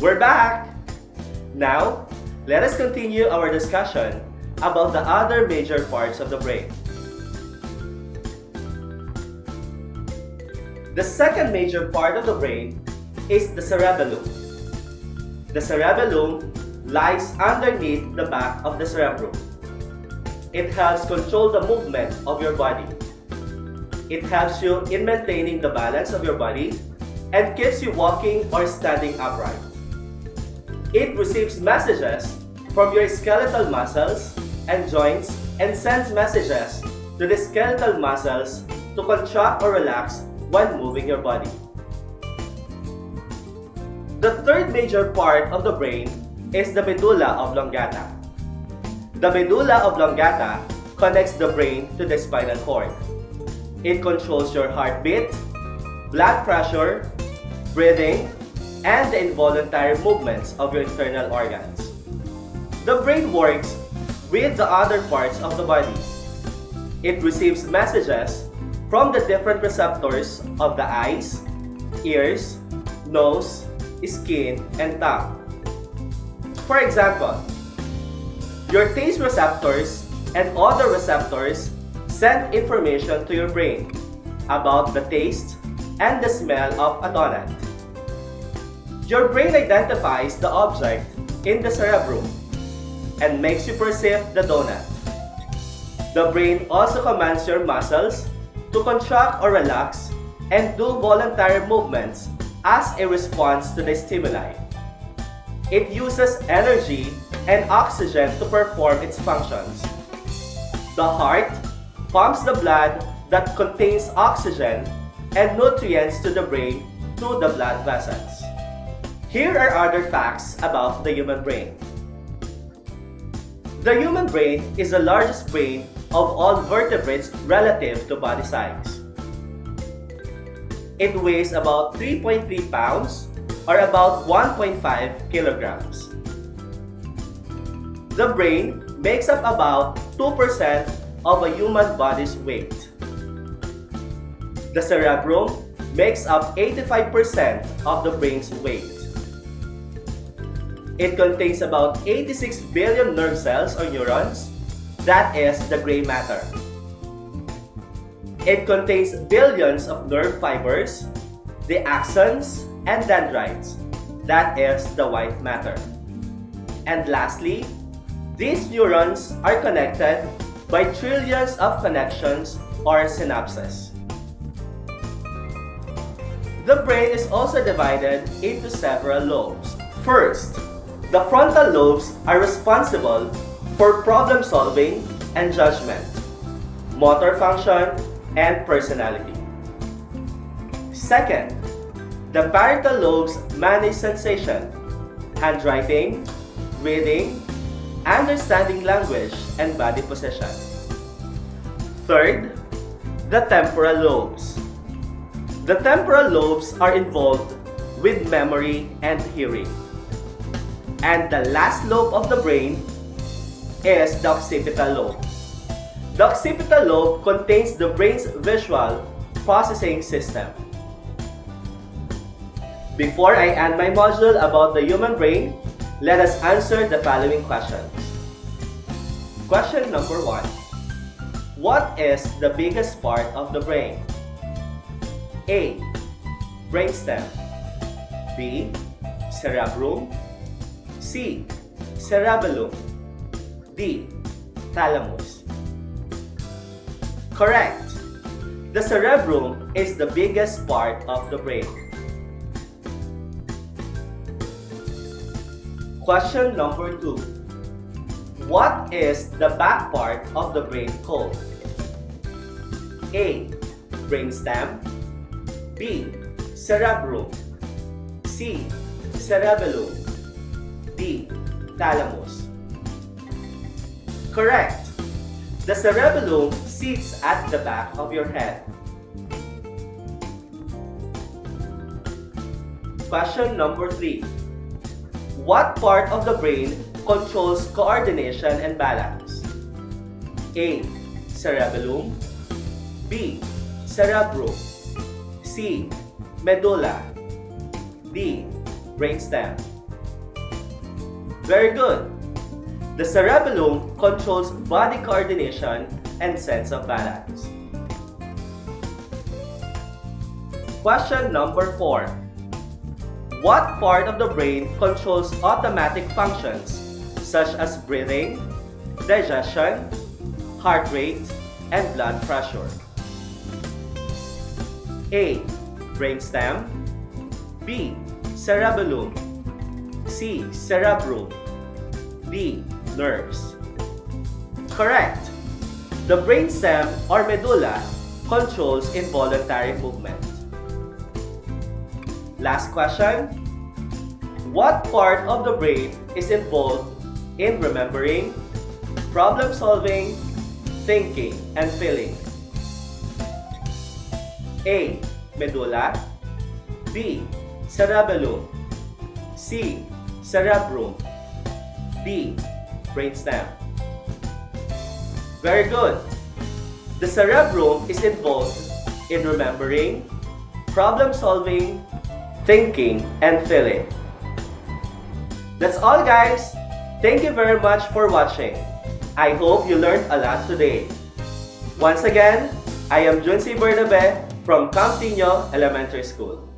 We're back! Now, let us continue our discussion about the other major parts of the brain. The second major part of the brain is the cerebellum. The cerebellum lies underneath the back of the cerebrum. It helps control the movement of your body. It helps you in maintaining the balance of your body and keeps you walking or standing upright. It receives messages from your skeletal muscles and joints and sends messages to the skeletal muscles to contract or relax when moving your body. The third major part of the brain is the medulla oblongata. The medulla oblongata connects the brain to the spinal cord. It controls your heartbeat, blood pressure, breathing, and the involuntary movements of your internal organs. The brain works with the other parts of the body. It receives messages from the different receptors of the eyes, ears, nose, skin, and tongue. For example, your taste receptors and other receptors send information to your brain about the taste and the smell of a donut. Your brain identifies the object in the cerebrum and makes you perceive the donut. The brain also commands your muscles to contract or relax and do voluntary movements as a response to the stimuli. It uses energy and oxygen to perform its functions. The heart pumps the blood that contains oxygen and nutrients to the brain through the blood vessels. Here are other facts about the human brain. The human brain is the largest brain of all vertebrates relative to body size. It weighs about 3.3 pounds or about 1.5 kilograms. The brain makes up about 2% of a human body's weight. The cerebrum makes up 85% of the brain's weight. It contains about 86 billion nerve cells or neurons, that is the gray matter. It contains billions of nerve fibers, the axons and dendrites, that is the white matter. And lastly, these neurons are connected by trillions of connections or synapses. The brain is also divided into several lobes. First, the frontal lobes are responsible for problem solving and judgment, motor function, and personality. Second, the parietal lobes manage sensation, handwriting, reading, understanding language, and body position. Third, the temporal lobes. The temporal lobes are involved with memory and hearing. And the last lobe of the brain is the occipital lobe. The occipital lobe contains the brain's visual processing system. Before I end my module about the human brain, let us answer the following questions. Question number 1. What is the biggest part of the brain? A. Brainstem. B. Cerebrum. C. Cerebellum. D. Thalamus. Correct! The cerebrum is the biggest part of the brain. Question number 2. What is the back part of the brain called? A. Brainstem. B. Cerebrum. C. Cerebellum. D. Thalamus. Correct! The cerebellum sits at the back of your head. Question number 3. What part of the brain controls coordination and balance? A. Cerebellum. B. Cerebrum. C. Medulla. D. Brainstem. Very good. The cerebellum controls body coordination and sense of balance. Question number 4. What part of the brain controls automatic functions such as breathing, digestion, heart rate, and blood pressure? A. Brainstem. B. Cerebellum. C. Cerebrum. D. Nerves. Correct. The brainstem or medulla controls involuntary movement. Last question. What part of the brain is involved in remembering, problem solving, thinking, and feeling? A. Medulla. B. Cerebellum. C. Cerebrum. D. Brainstem. Very good. The cerebrum is involved in remembering, problem solving, thinking, and feeling. That's all, guys. Thank you very much for watching. I hope you learned a lot today. Once again, I am Junsi Bernabe from Camp Tino Elementary School.